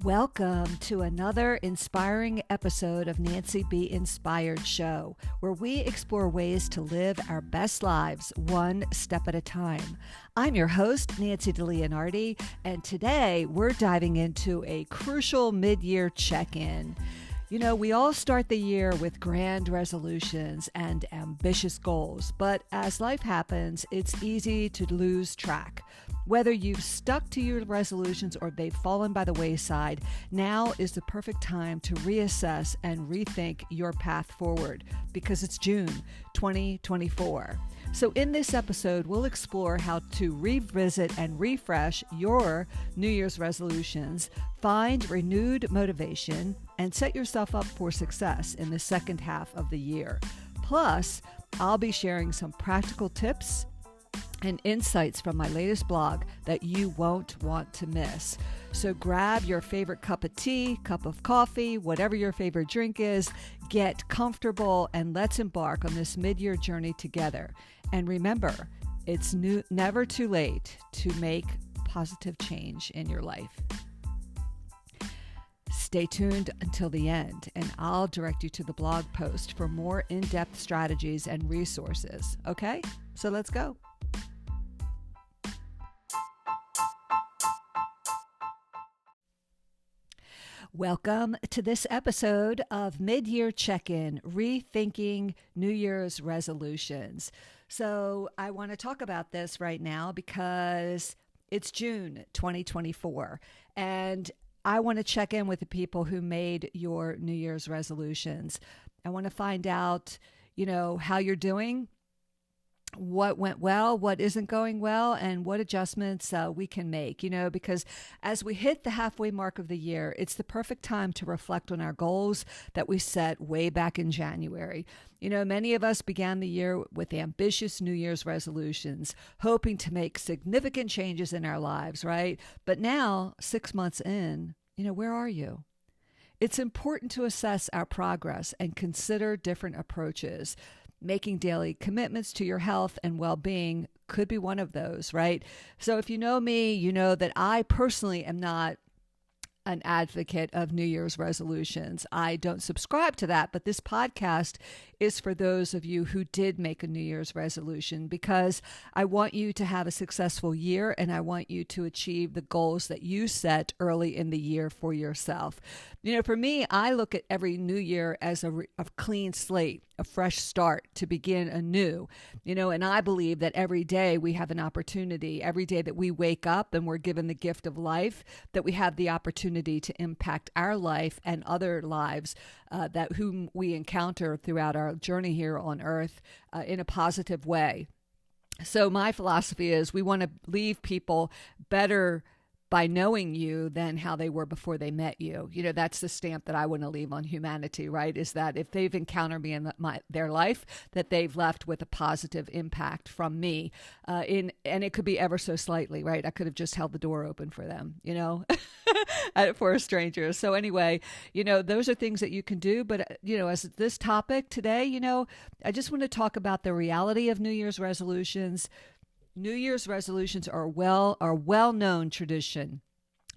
Welcome to another inspiring episode of Nancy Be Inspired Show, where we explore ways to live our best lives one step at a time. I'm your host, Nancy DiLeonardi, and today we're diving into a crucial mid-year check-in. You know, we all start the year with grand resolutions and ambitious goals, but as life happens, it's easy to lose track. Whether you've stuck to your resolutions or they've fallen by the wayside, now is the perfect time to reassess and rethink your path forward because it's June 2024. So in this episode, we'll explore how to revisit and refresh your New Year's resolutions, find renewed motivation, and set yourself up for success in the second half of the year. Plus, I'll be sharing some practical tips and insights from my latest blog that you won't want to miss. So grab your favorite cup of tea, cup of coffee, whatever your favorite drink is, get comfortable, and let's embark on this mid-year journey together. And remember, it's never too late to make positive change in your life. Stay tuned until the end, and I'll direct you to the blog post for more in-depth strategies and resources. Okay? So let's go. Welcome to this episode of Mid-Year Check-In, Rethinking New Year's Resolutions. So I want to talk about this right now because it's June 2024, and I want to check in with the people who made your New Year's resolutions. I want to find out, how you're doing, what went well, what isn't going well, and what adjustments we can make, because as we hit the halfway mark of the year, it's the perfect time to reflect on our goals that we set way back in January. Many of us began the year with ambitious New Year's resolutions, hoping to make significant changes in our lives, right? But now, 6 months in, where are you? It's important to assess our progress and consider different approaches. Making daily commitments to your health and well-being could be one of those, right? So if you know me, you know that I personally am not an advocate of New Year's resolutions. I don't subscribe to that, but this podcast is for those of you who did make a New Year's resolution because I want you to have a successful year and I want you to achieve the goals that you set early in the year for yourself. For me, I look at every new year as a clean slate, a fresh start to begin anew, and I believe that every day we have an opportunity, every day that we wake up and we're given the gift of life, that we have the opportunity to impact our life and other lives that whom we encounter throughout our journey here on earth in a positive way. So my philosophy is we want to leave people better by knowing you than how they were before they met you. That's the stamp that I want to leave on humanity, right? Is that if they've encountered me in their life, that they've left with a positive impact from me. And it could be ever so slightly, right? I could have just held the door open for them, for a stranger. So anyway, those are things that you can do. But, as this topic today, I just want to talk about the reality of New Year's resolutions. New Year's resolutions are well-known tradition,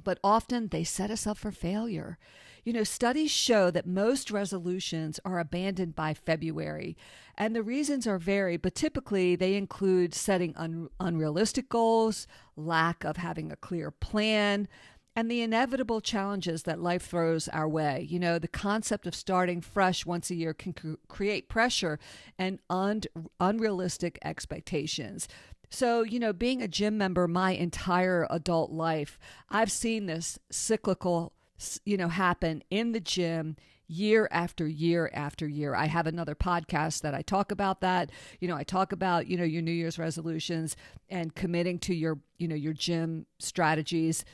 but often they set us up for failure. Studies show that most resolutions are abandoned by February, and the reasons are varied, but typically they include setting unrealistic goals, lack of having a clear plan, and the inevitable challenges that life throws our way. The concept of starting fresh once a year can create pressure and unrealistic expectations. So, being a gym member my entire adult life, I've seen this cyclical, happen in the gym year after year after year. I have another podcast that I talk about that. I talk about, your New Year's resolutions and committing to your gym strategies.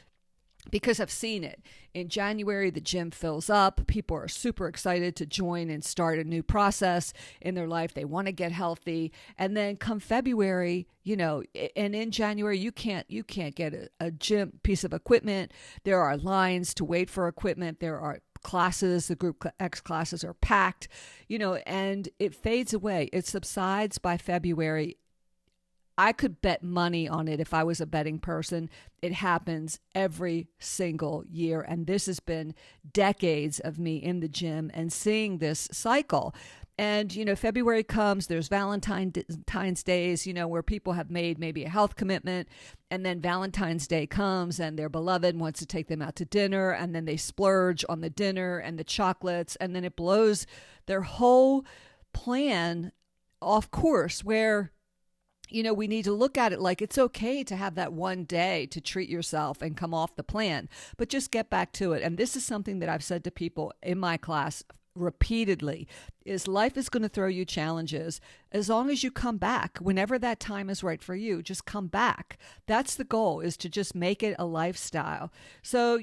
Because I've seen it. In January, the gym fills up. People are super excited to join and start a new process in their life. They want to get healthy. And then come February, and in January, you can't get a gym piece of equipment. There are lines to wait for equipment. There are classes, the group X classes are packed, and it fades away. It subsides by February. I could bet money on it if I was a betting person. It happens every single year. And this has been decades of me in the gym and seeing this cycle. And, February comes, there's Valentine's Days, where people have made maybe a health commitment. And then Valentine's Day comes and their beloved wants to take them out to dinner. And then they splurge on the dinner and the chocolates. And then it blows their whole plan off course, where we need to look at it like it's okay to have that one day to treat yourself and come off the plan, but just get back to it. And this is something that I've said to people in my class repeatedly, is life is going to throw you challenges. As long as you come back, whenever that time is right for you, just come back. That's the goal, is to just make it a lifestyle. So,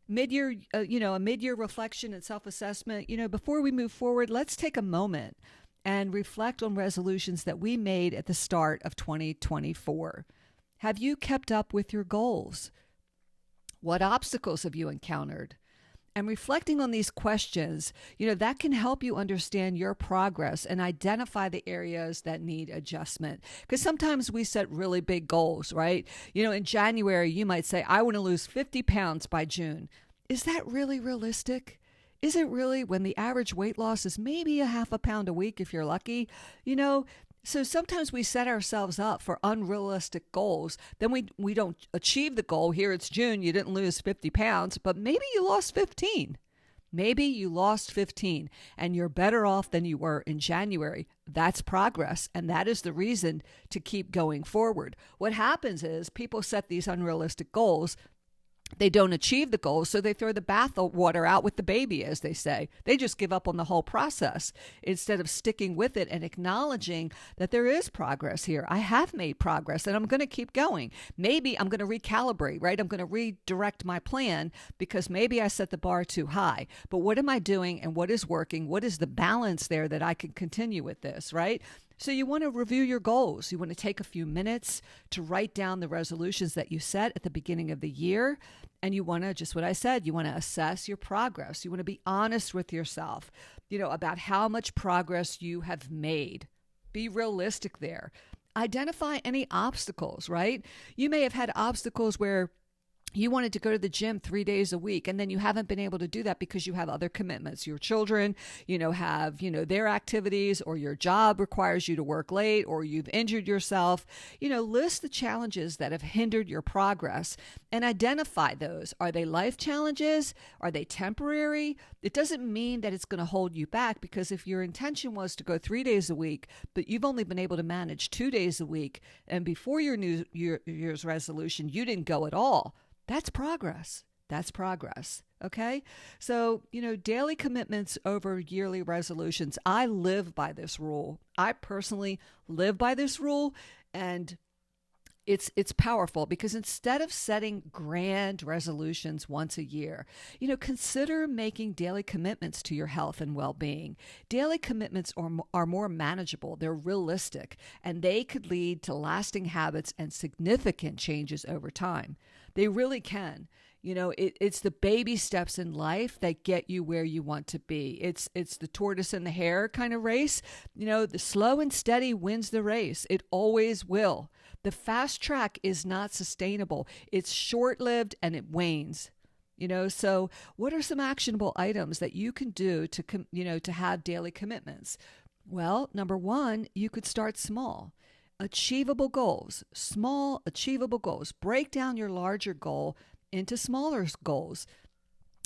mid-year, a mid-year reflection and self-assessment, before we move forward, let's take a moment and reflect on resolutions that we made at the start of 2024. Have you kept up with your goals? What obstacles have you encountered? And reflecting on these questions, that can help you understand your progress and identify the areas that need adjustment. Because sometimes we set really big goals, right? In January, you might say, I want to lose 50 pounds by June. Is that really realistic? Is it really, when the average weight loss is maybe a half a pound a week if you're lucky? So sometimes we set ourselves up for unrealistic goals. Then we don't achieve the goal. Here it's June, you didn't lose 50 pounds, but maybe you lost 15. Maybe you lost 15 and you're better off than you were in January. That's progress, and that is the reason to keep going forward. What happens is people set these unrealistic goals. They don't achieve the goals, so they throw the bath water out with the baby, as they say. They just give up on the whole process instead of sticking with it and acknowledging that there is progress here. I have made progress, and I'm going to keep going. Maybe I'm going to recalibrate, right? I'm going to redirect my plan because maybe I set the bar too high. But what am I doing, and what is working? What is the balance there that I can continue with this, right? So you want to review your goals. You want to take a few minutes to write down the resolutions that you set at the beginning of the year. And you want to, just what I said, you want to assess your progress. You want to be honest with yourself, about how much progress you have made. Be realistic there. Identify any obstacles, right? You may have had obstacles where you wanted to go to the gym 3 days a week, and then you haven't been able to do that because you have other commitments. Your children, have, their activities, or your job requires you to work late, or you've injured yourself. List the challenges that have hindered your progress and identify those. Are they life challenges? Are they temporary? It doesn't mean that it's going to hold you back, because if your intention was to go 3 days a week, but you've only been able to manage 2 days a week, and before your New Year's resolution, you didn't go at all, that's progress. That's progress. Okay. So, daily commitments over yearly resolutions. I live by this rule. I personally live by this rule, and it's powerful, because instead of setting grand resolutions once a year, consider making daily commitments to your health and well-being. Daily commitments are more manageable. They're realistic, and they could lead to lasting habits and significant changes over time. They really can. It's the baby steps in life that get you where you want to be. It's the tortoise and the hare kind of race. The slow and steady wins the race. It always will. The fast track is not sustainable. It's short-lived and it wanes. So what are some actionable items that you can do to have daily commitments? Well, number one, you could start small. Achievable goals, small achievable goals. Break down your larger goal into smaller goals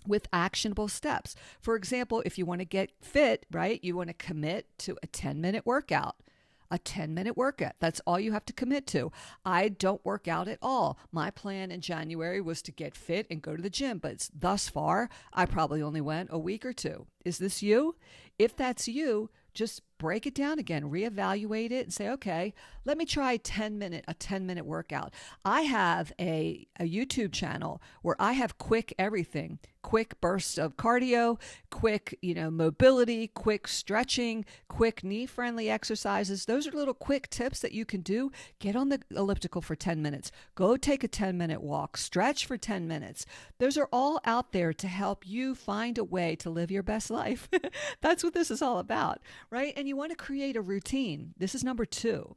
with actionable steps. For example, if you want to get fit, right, you want to commit to a 10-minute workout. A 10-minute workout. That's all you have to commit to. I don't work out at all. My plan in January was to get fit and go to the gym, but thus far, I probably only went a week or two. Is this you? If that's you, just break it down again, reevaluate it, and say, okay, let me try a 10-minute workout. I have a YouTube channel where I have quick everything, quick bursts of cardio, quick, mobility, quick stretching, quick knee-friendly exercises. Those are little quick tips that you can do. Get on the elliptical for 10 minutes. Go take a 10-minute walk. Stretch for 10 minutes. Those are all out there to help you find a way to live your best life. That's what this is all about, right? And you want to create a routine. This is number two.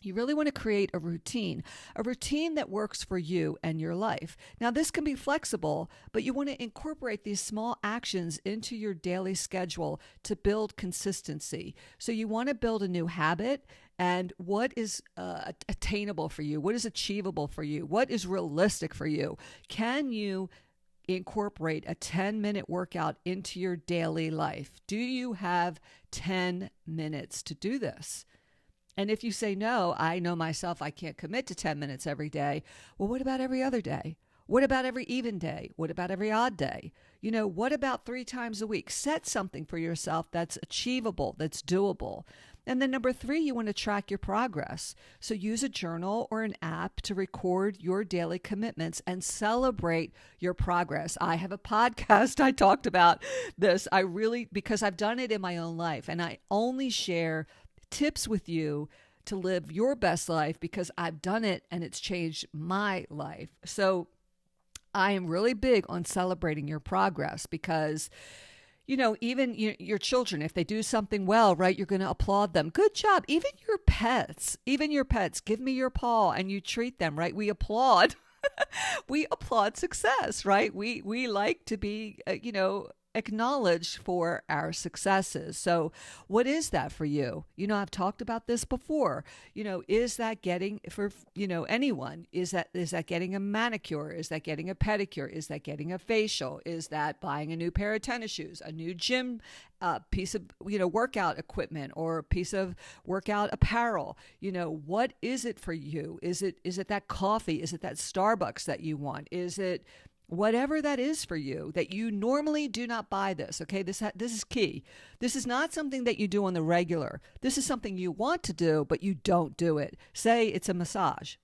You really want to create a routine that works for you and your life. Now, this can be flexible, but you want to incorporate these small actions into your daily schedule to build consistency. So you want to build a new habit, and what is attainable for you? What is achievable for you? What is realistic for you? Can you incorporate a 10-minute workout into your daily life? Do you have 10 minutes to do this? And if you say, no, I know myself, I can't commit to 10 minutes every day. Well, what about every other day? What about every even day? What about every odd day? What about 3 times a week? Set something for yourself that's achievable, that's doable. And then number 3, you want to track your progress. So use a journal or an app to record your daily commitments and celebrate your progress. I have a podcast. I talked about this. Because I've done it in my own life, and I only share tips with you to live your best life because I've done it and it's changed my life. So I am really big on celebrating your progress because, even your children, if they do something well, right, you're going to applaud them. Good job. Even your pets, give me your paw, and you treat them, right? We applaud. We applaud success, right? We like to be, acknowledged for our successes. So what is that for you? I've talked about this before. Is that getting for, anyone? Is that getting a manicure? Is that getting a pedicure? Is that getting a facial? Is that buying a new pair of tennis shoes, a new gym piece of, workout equipment, or a piece of workout apparel? What is it for you? Is it that coffee? Is it that Starbucks that you want? Is it whatever that is for you, that you normally do not buy this, okay? This is key. This is not something that you do on the regular. This is something you want to do, but you don't do it. Say it's a massage.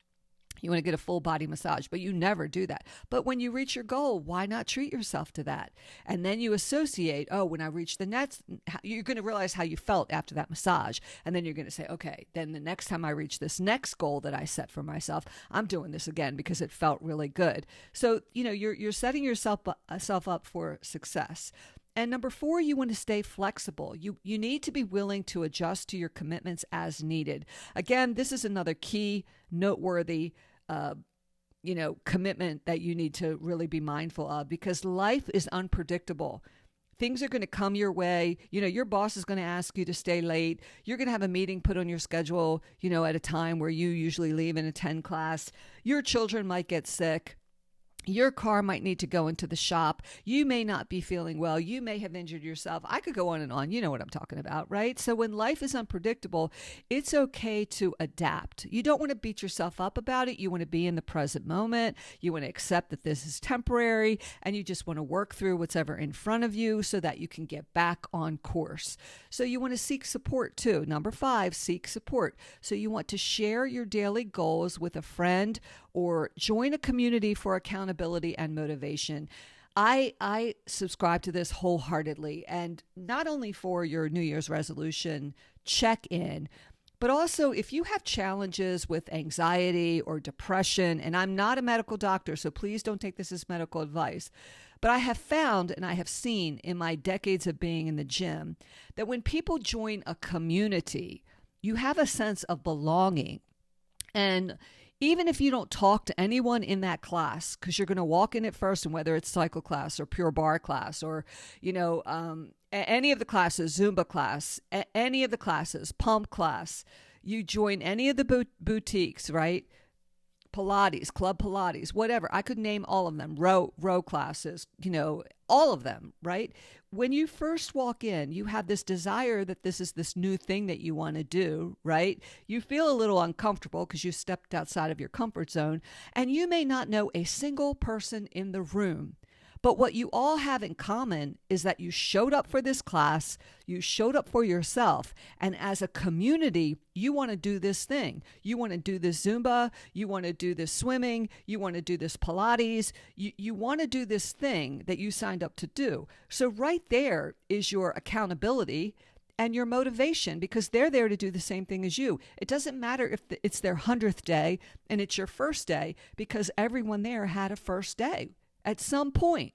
You want to get a full body massage, but you never do that. But when you reach your goal, why not treat yourself to that? And then you associate, when I reach the next, you're going to realize how you felt after that massage. And then you're going to say, okay, then the next time I reach this next goal that I set for myself, I'm doing this again because it felt really good. So, you're setting yourself up for success. And number 4, you want to stay flexible. You need to be willing to adjust to your commitments as needed. Again, this is another key, noteworthy commitment that you need to really be mindful of, because life is unpredictable. Things are going to come your way. Your boss is going to ask you to stay late. You're going to have a meeting put on your schedule, at a time where you usually leave and attend class. Your children might get sick. Your car might need to go into the shop. You may not be feeling well. You may have injured yourself. I could go on and on. You know what I'm talking about, right? So when life is unpredictable, it's okay to adapt. You don't want to beat yourself up about it. You want to be in the present moment. You want to accept that this is temporary, and you just want to work through whatever in front of you so that you can get back on course. So you want to seek support too. Number 5, seek support. So you want to share your daily goals with a friend or join a community for accountability and motivation. I subscribe to this wholeheartedly, and not only for your New Year's resolution check-in, but also if you have challenges with anxiety or depression, and I'm not a medical doctor, so please don't take this as medical advice, but I have found and I have seen in my decades of being in the gym that when people join a community, you have a sense of belonging. And even if you don't talk to anyone in that class, because you're going to walk in it first, and whether it's cycle class or pure bar class or, any of the classes, Zumba class, any of the classes, pump class, you join any of the boutiques, right? Pilates, Club Pilates, whatever. I could name all of them, row classes, all of them, right? When you first walk in, you have this desire that this is this new thing that you want to do, right? You feel a little uncomfortable because you stepped outside of your comfort zone, and you may not know a single person in the room. But what you all have in common is that you showed up for this class, you showed up for yourself, and as a community, you want to do this thing. You want to do this Zumba, you want to do this swimming, you want to do this Pilates, you want to do this thing that you signed up to do. So right there is your accountability and your motivation, because they're there to do the same thing as you. It doesn't matter if it's their 100th day and it's your first day, because everyone there had a first day at some point.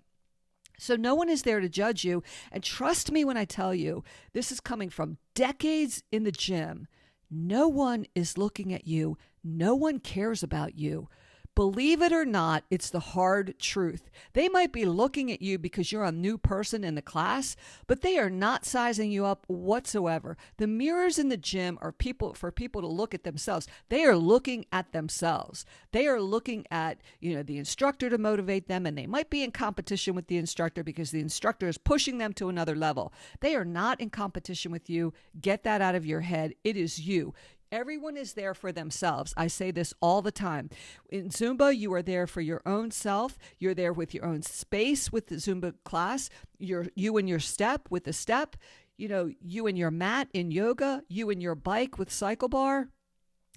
So no one is there to judge you. And trust me when I tell you, this is coming from decades in the gym, No one is looking at you. No one cares about you. Believe it or not, it's the hard truth. They might be looking at you because you're a new person in the class, but they are not sizing you up whatsoever. The mirrors in the gym are for people to look at themselves. They are looking at themselves. They are looking at, the instructor to motivate them, and they might be in competition with the instructor because the instructor is pushing them to another level. They are not in competition with you. Get that out of your head. It is you. Everyone is there for themselves. I say this all the time. In Zumba, you are there for your own self. You're there with your own space with the Zumba class. You and your step with the step. You and your mat in yoga. You and your bike with cycle bar.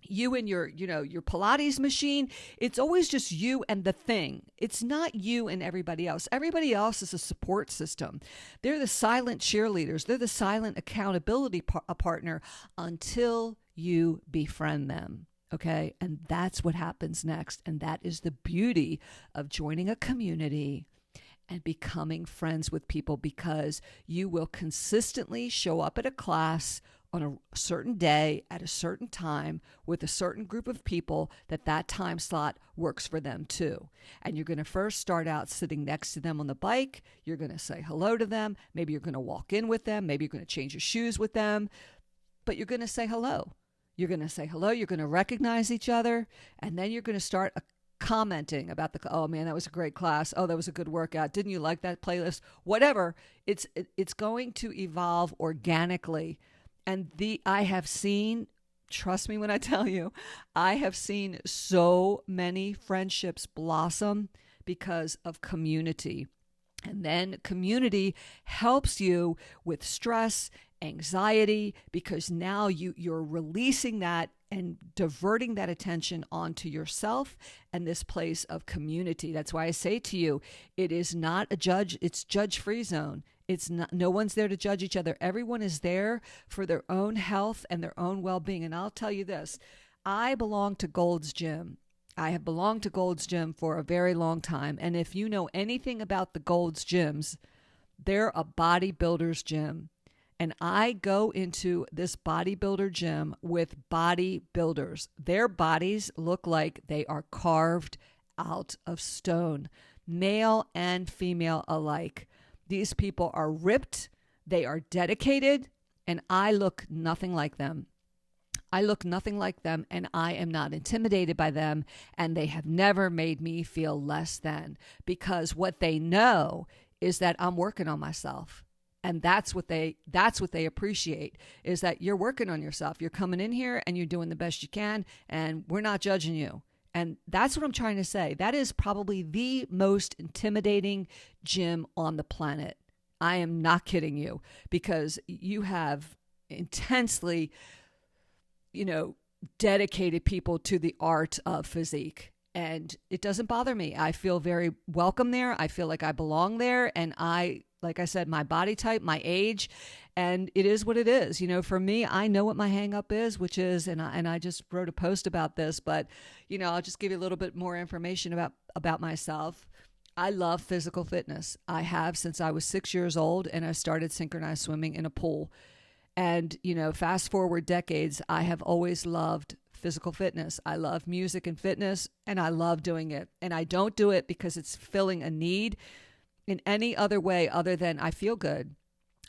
You and your Pilates machine. It's always just you and the thing. It's not you and everybody else. Everybody else is a support system. They're the silent cheerleaders. They're the silent accountability partner until you befriend them. Okay. And that's what happens next. And that is the beauty of joining a community and becoming friends with people, because you will consistently show up at a class on a certain day at a certain time with a certain group of people that time slot works for them too. And you're going to first start out sitting next to them on the bike. You're going to say hello to them. Maybe you're going to walk in with them. Maybe you're going to change your shoes with them, but you're going to say hello. You're going to say hello. You're going to recognize each other. And then you're going to start commenting about oh man, that was a great class. Oh, that was a good workout. Didn't you like that playlist? Whatever. It's going to evolve organically. And I have seen, trust me when I tell you, I have seen so many friendships blossom because of community. And then community helps you with stress, anxiety, because now you're releasing that and diverting that attention onto yourself and this place of community. That's why I say to you, it is not a judge, it's judge-free zone. It's not, no one's there to judge each other. Everyone is there for their own health and their own well-being. And I'll tell you this, I belong to Gold's Gym. I have belonged to Gold's Gym for a very long time. And if you know anything about the Gold's Gyms, they're a bodybuilder's gym. And I go into this bodybuilder gym with bodybuilders. Their bodies look like they are carved out of stone, male and female alike. These people are ripped, they are dedicated, and I look nothing like them. I look nothing like them, and I am not intimidated by them, and they have never made me feel less than, because what they know is that I'm working on myself. And that's what they appreciate, is that you're working on yourself. You're coming in here and you're doing the best you can, and we're not judging you. And that's what I'm trying to say. That is probably the most intimidating gym on the planet. I am not kidding you, because you have intensely, dedicated people to the art of physique. And it doesn't bother me. I feel very welcome there. I feel like I belong there. And like I said, my body type, my age, and it is what it is. For me, I know what my hang up is, which is, and I just wrote a post about this, but, I'll just give you a little bit more information about myself. I love physical fitness. I have since I was 6 years old, and I started synchronized swimming in a pool. And, fast forward decades, I have always loved physical fitness. I love music and fitness, and I love doing it. And I don't do it because it's filling a need in any other way other than I feel good.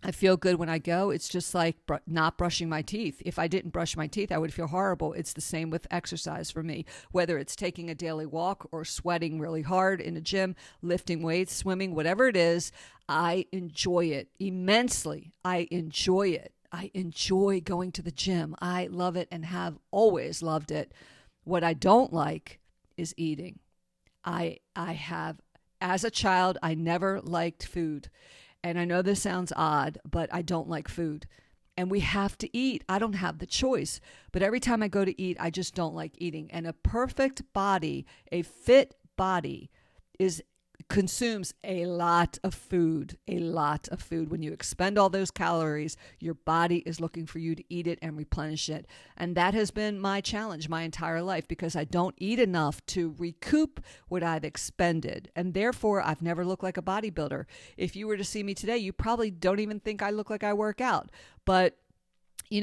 I feel good when I go. It's just like not brushing my teeth. If I didn't brush my teeth, I would feel horrible. It's the same with exercise for me, whether it's taking a daily walk or sweating really hard in a gym, lifting weights, swimming, whatever it is. I enjoy it immensely. I enjoy it. I enjoy going to the gym. I love it and have always loved it. What I don't like is eating. I have, as a child, I never liked food. And I know this sounds odd, but I don't like food. And we have to eat. I don't have the choice. But every time I go to eat, I just don't like eating. And a perfect body, a fit body, consumes a lot of food, When you expend all those calories, your body is looking for you to eat it and replenish it. And that has been my challenge my entire life, because I don't eat enough to recoup what I've expended. And therefore, I've never looked like a bodybuilder. If you were to see me today, you probably don't even think I look like I work out. But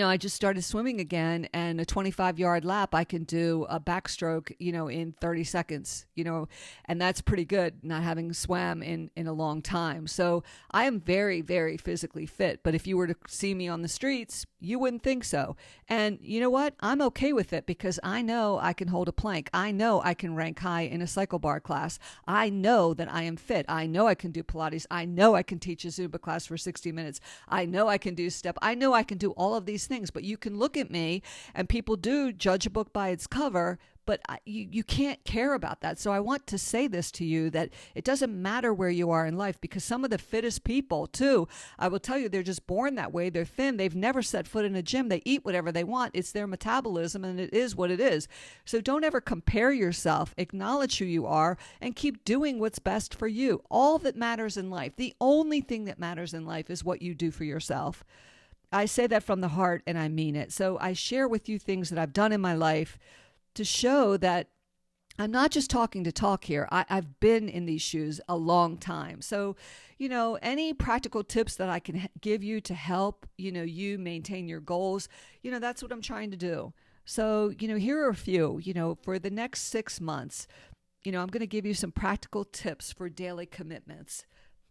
I just started swimming again, and a 25-yard lap, I can do a backstroke, in 30 seconds, and that's pretty good, not having swam in a long time. So I am very, very physically fit. But if you were to see me on the streets, you wouldn't think so. And you know what? I'm okay with it because I know I can hold a plank. I know I can rank high in a cycle bar class. I know that I am fit. I know I can do Pilates. I know I can teach a Zumba class for 60 minutes. I know I can do step. I know I can do all of these things, but you can look at me and people do judge a book by its cover, but you can't care about that. So I want to say this to you, that it doesn't matter where you are in life, because some of the fittest people too, I will tell you, they're just born that way. They're thin. They've never set foot in a gym. They eat whatever they want. It's their metabolism, and it is what it is. So don't ever compare yourself. Acknowledge who you are and keep doing what's best for you. All that matters in life, the only thing that matters in life is what you do for yourself. I say that from the heart, and I mean it. So I share with you things that I've done in my life to show that I'm not just talking to talk here. I've been in these shoes a long time. So, any practical tips that I can give you to help, you maintain your goals, that's what I'm trying to do. So, here are a few, for the next 6 months, I'm going to give you some practical tips for daily commitments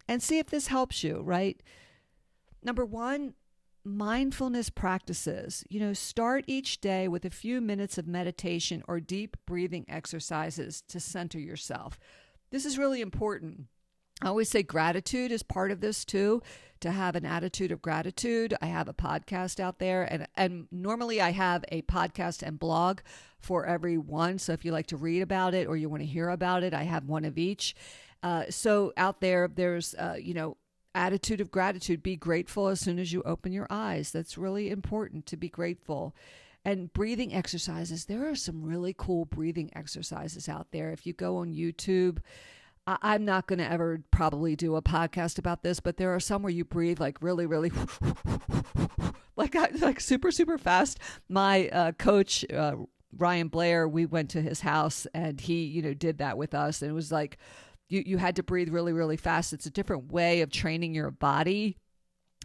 and see if this helps you, right? Number one, mindfulness practices. Start each day with a few minutes of meditation or deep breathing exercises to center yourself. This is really important. I always say gratitude is part of this too, to have an attitude of gratitude. I have a podcast out there, and normally I have a podcast and blog for every one. So if you like to read about it or you want to hear about it, I have one of each. So out there's attitude of gratitude. Be grateful as soon as you open your eyes. That's really important, to be grateful. And breathing exercises. There are some really cool breathing exercises out there. If you go on YouTube, I'm not going to ever probably do a podcast about this, but there are some where you breathe like really, really, like super, super fast. My coach, Ryan Blair, we went to his house and he, did that with us. And it was like, you had to breathe really, really fast. It's a different way of training your body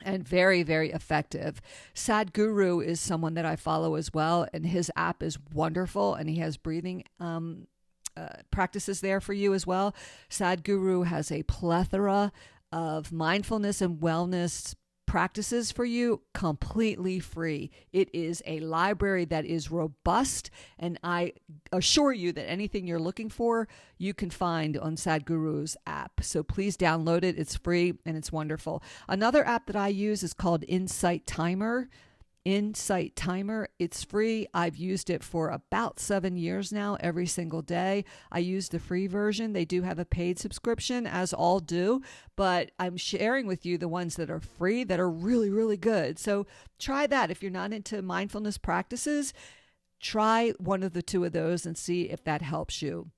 and very, very effective. Sadhguru is someone that I follow as well, and his app is wonderful, and he has breathing practices there for you as well. Sadhguru has a plethora of mindfulness and wellness practices for you, completely free. It is a library that is robust, and I assure you that anything you're looking for, you can find on Sadhguru's app. So please download it. It's free and it's wonderful. Another app that I use is called Insight Timer. It's free. I've used it for about 7 years now, every single day. I use the free version. They do have a paid subscription, as all do, but I'm sharing with you the ones that are free that are really, really good. So try that. If you're not into mindfulness practices, try one of the two of those and see if that helps you.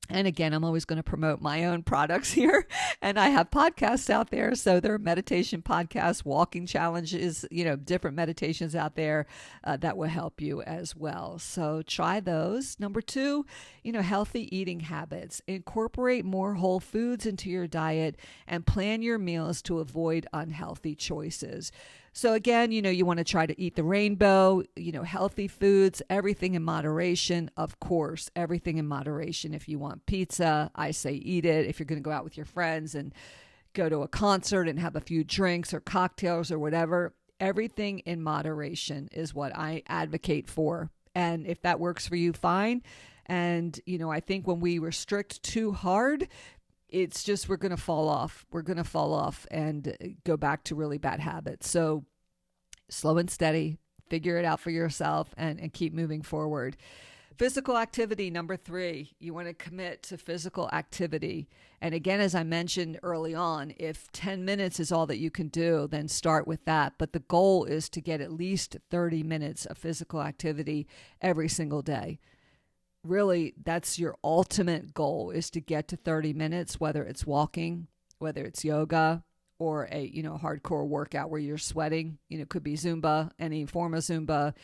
And again, I'm always going to promote my own products here. And I have podcasts out there. So there are meditation podcasts, walking challenges, different meditations out there that will help you as well. So try those. Number two, healthy eating habits. Incorporate more whole foods into your diet and plan your meals to avoid unhealthy choices. So again, you want to try to eat the rainbow, healthy foods, everything in moderation. Of course, everything in moderation. If you want pizza, I say eat it. If you're going to go out with your friends and go to a concert and have a few drinks or cocktails or whatever, everything in moderation is what I advocate for. And if that works for you, fine. And, I think when we restrict too hard, it's just we're going to fall off. We're going to fall off and go back to really bad habits. So slow and steady, figure it out for yourself and keep moving forward. Physical activity, number 3. You want to commit to physical activity. And again, as I mentioned early on, if 10 minutes is all that you can do, then start with that. But the goal is to get at least 30 minutes of physical activity every single day. Really, that's your ultimate goal, is to get to 30 minutes, whether it's walking, whether it's yoga, or a hardcore workout where you're sweating. Could be Zumba, any form of Zumba,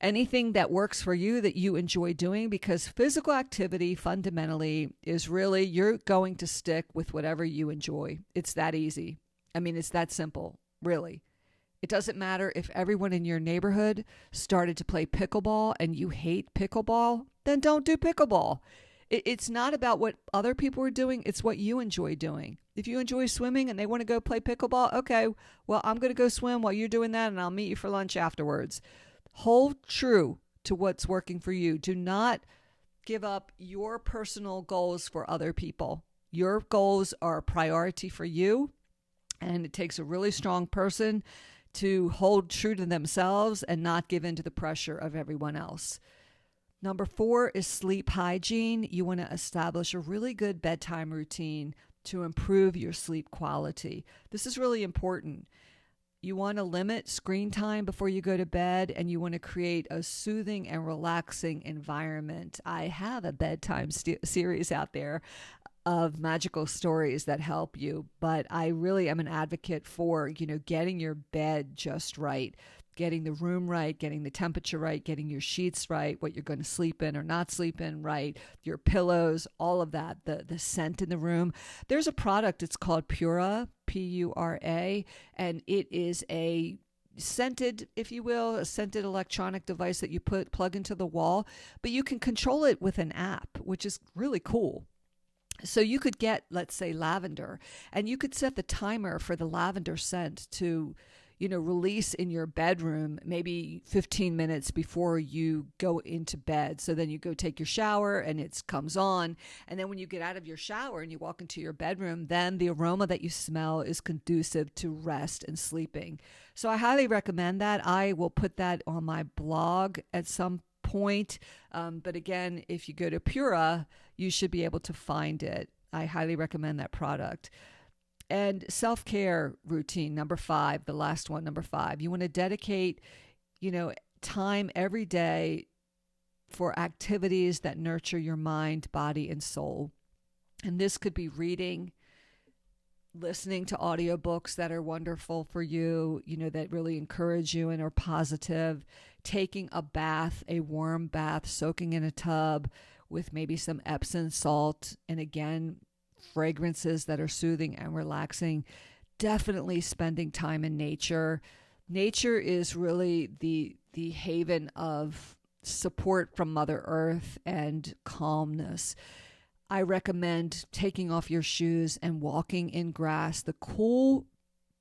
anything that works for you that you enjoy doing, because physical activity fundamentally is really, you're going to stick with whatever you enjoy. It's that easy. I mean, it's that simple, really. It doesn't matter if everyone in your neighborhood started to play pickleball and you hate pickleball, then don't do pickleball. It's not about what other people are doing. It's what you enjoy doing. If you enjoy swimming and they want to go play pickleball, okay, well, I'm going to go swim while you're doing that and I'll meet you for lunch afterwards. Hold true to what's working for you. Do not give up your personal goals for other people. Your goals are a priority for you, and it takes a really strong person to hold true to themselves and not give in to the pressure of everyone else. Number 4 is sleep hygiene. You want to establish a really good bedtime routine to improve your sleep quality. This is really important. You want to limit screen time before you go to bed, and you want to create a soothing and relaxing environment. I have a bedtime series out there of magical stories that help you, but I really am an advocate for, getting your bed just right, getting the room right, getting the temperature right, getting your sheets right, what you're going to sleep in or not sleep in right, your pillows, all of that, the scent in the room. There's a product, it's called Pura, Pura, and it is a scented, if you will, a scented electronic device that you plug into the wall, but you can control it with an app, which is really cool. So you could get, let's say, lavender, and you could set the timer for the lavender scent to, release in your bedroom maybe 15 minutes before you go into bed. So then you go take your shower and it comes on. And then when you get out of your shower and you walk into your bedroom, then the aroma that you smell is conducive to rest and sleeping. So I highly recommend that. I will put that on my blog at some point. But again, if you go to Pura, you should be able to find it. I highly recommend that product. And self-care routine, number 5, the last one, number 5. You want to dedicate, time every day for activities that nurture your mind, body, and soul. And this could be reading, listening to audiobooks that are wonderful for you, that really encourage you and are positive, taking a bath, a warm bath, soaking in a tub with maybe some Epsom salt, and again, fragrances that are soothing and relaxing. Definitely spending time in nature. Nature is really the haven of support from Mother Earth and calmness. I recommend taking off your shoes and walking in grass. The cool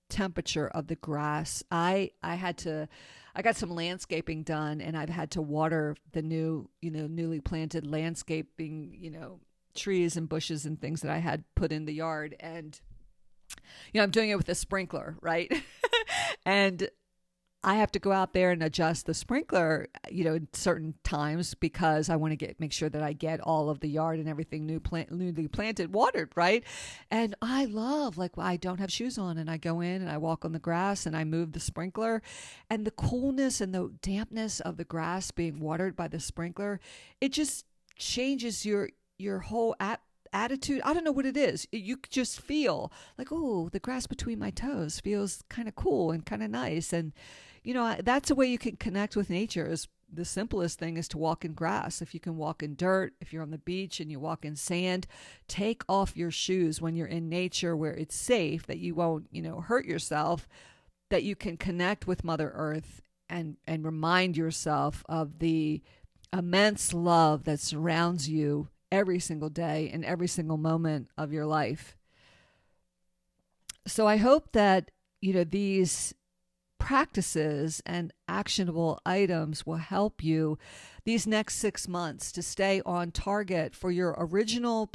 temperature of the grass. I got some landscaping done, and I've had to water the newly planted landscaping, trees and bushes and things that I had put in the yard. And, I'm doing it with a sprinkler, right? And I have to go out there and adjust the sprinkler, in certain times, because I want to make sure that I get all of the yard and everything newly planted watered, right? And I love, I don't have shoes on, and I go in and I walk on the grass and I move the sprinkler, and the coolness and the dampness of the grass being watered by the sprinkler, it just changes your whole attitude. I don't know what it is. You just feel like, oh, the grass between my toes feels kind of cool and kind of nice. And, that's a way you can connect with nature. Is the simplest thing is to walk in grass. If you can walk in dirt, if you're on the beach and you walk in sand, take off your shoes when you're in nature where it's safe, that you won't, hurt yourself, that you can connect with Mother Earth and remind yourself of the immense love that surrounds you every single day and every single moment of your life. So I hope that, these practices and actionable items will help you these next 6 months to stay on target for your original,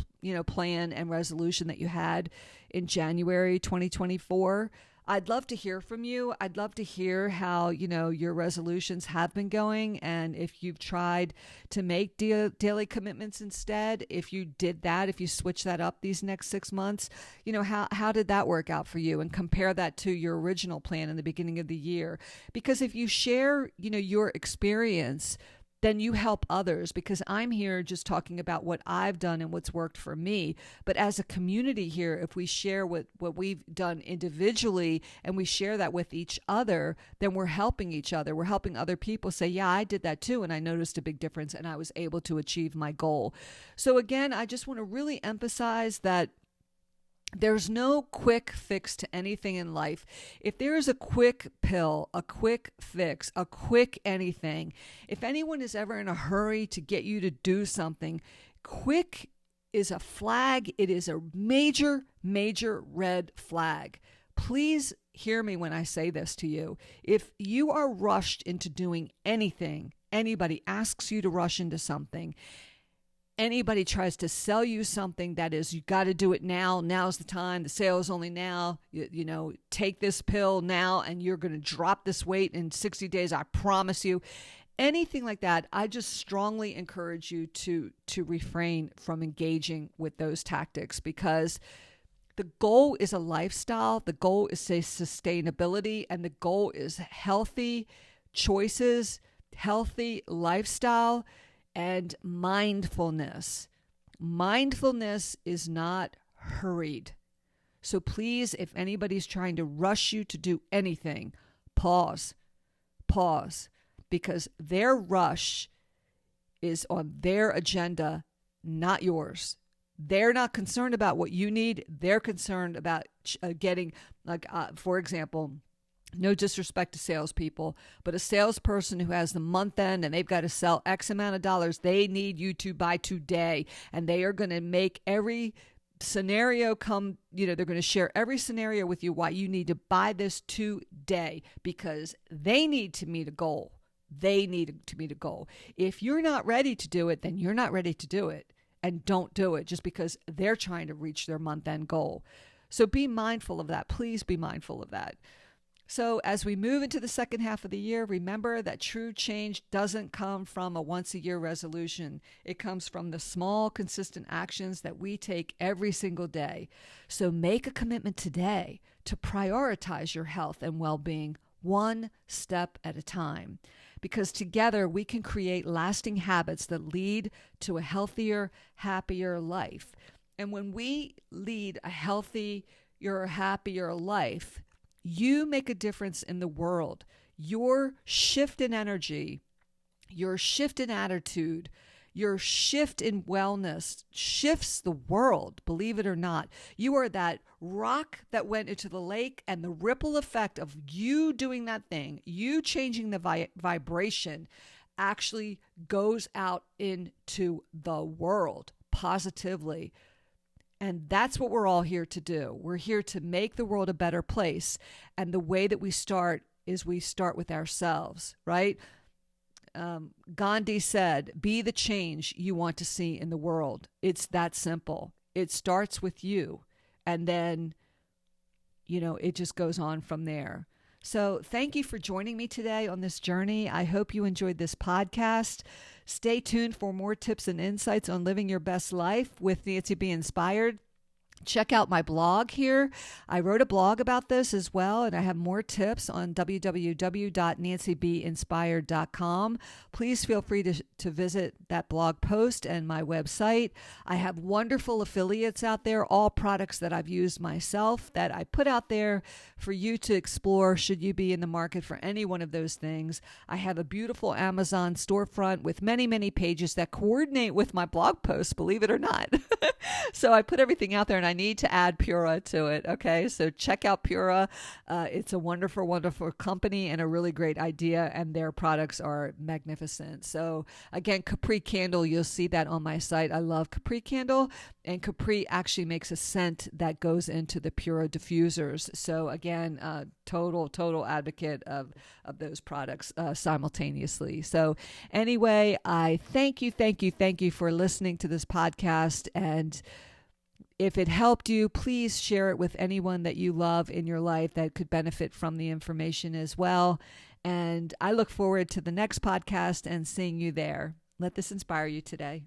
plan and resolution that you had in January 2024. I'd love to hear from you. I'd love to hear how, your resolutions have been going, and if you've tried to make daily commitments instead. If you did that, if you switch that up these next 6 months, how did that work out for you? And compare that to your original plan in the beginning of the year. Because if you share, your experience, then you help others, because I'm here just talking about what I've done and what's worked for me. But as a community here, if we share what we've done individually and we share that with each other, then we're helping each other. We're helping other people say, yeah, I did that too, and I noticed a big difference, and I was able to achieve my goal. So again, I just want to really emphasize that There's no quick fix to anything in life. If there is a quick pill, a quick fix, a quick anything, if anyone is ever in a hurry to get you to do something, quick is a flag. It is a major, major red flag. Please hear me when I say this to you. If you are rushed into doing anything, anybody asks you to rush into something, anybody tries to sell you something that is, you got to do it now, now's the time, the sale is only now, take this pill now and you're going to drop this weight in 60 days, I promise you. Anything like that, I just strongly encourage you to refrain from engaging with those tactics, because the goal is a lifestyle, the goal is sustainability, and the goal is healthy choices, healthy lifestyle, and mindfulness. Mindfulness is not hurried. So please, if anybody's trying to rush you to do anything, pause, because their rush is on their agenda, not yours. They're not concerned about what you need. They're concerned about getting, for example, no disrespect to salespeople, but a salesperson who has the month end and they've got to sell X amount of dollars, they need you to buy today. And they are going to make every scenario come, they're going to share every scenario with you why you need to buy this today, because they need to meet a goal. They need to meet a goal. If you're not ready to do it, then you're not ready to do it. And don't do it just because they're trying to reach their month end goal. So be mindful of that. Please be mindful of that. So as we move into the second half of the year, remember that true change doesn't come from a once-a-year resolution. It comes from the small, consistent actions that we take every single day. So make a commitment today to prioritize your health and well-being one step at a time, because together we can create lasting habits that lead to a healthier, happier life. And when we lead a healthier, happier life, you make a difference in the world. Your shift in energy, your shift in attitude, your shift in wellness shifts the world, believe it or not. You are that rock that went into the lake, and the ripple effect of you doing that thing, you changing the vibration, actually goes out into the world positively. And that's what we're all here to do. We're here to make the world a better place. And the way that we start is we start with ourselves, right? Gandhi said, be the change you want to see in the world. It's that simple. It starts with you. And then, it just goes on from there. So thank you for joining me today on this journey. I hope you enjoyed this podcast. Stay tuned for more tips and insights on living your best life with Nancybinspired. Check out my blog here. I wrote a blog about this as well, and I have more tips on www.nancybinspired.com. Please feel free to visit that blog post and my website. I have wonderful affiliates out there, all products that I've used myself that I put out there for you to explore should you be in the market for any one of those things. I have a beautiful Amazon storefront with many, many pages that coordinate with my blog posts, believe it or not. So I put everything out there, and I need to add Pura to it. Okay, so check out Pura. It's a wonderful, wonderful company and a really great idea, and their products are magnificent. So again, Capri Candle, you'll see that on my site. I love Capri Candle, and Capri actually makes a scent that goes into the Pura diffusers. So again, total advocate of those products simultaneously. So anyway, I thank you for listening to this podcast. And if it helped you, please share it with anyone that you love in your life that could benefit from the information as well. And I look forward to the next podcast and seeing you there. Let this inspire you today.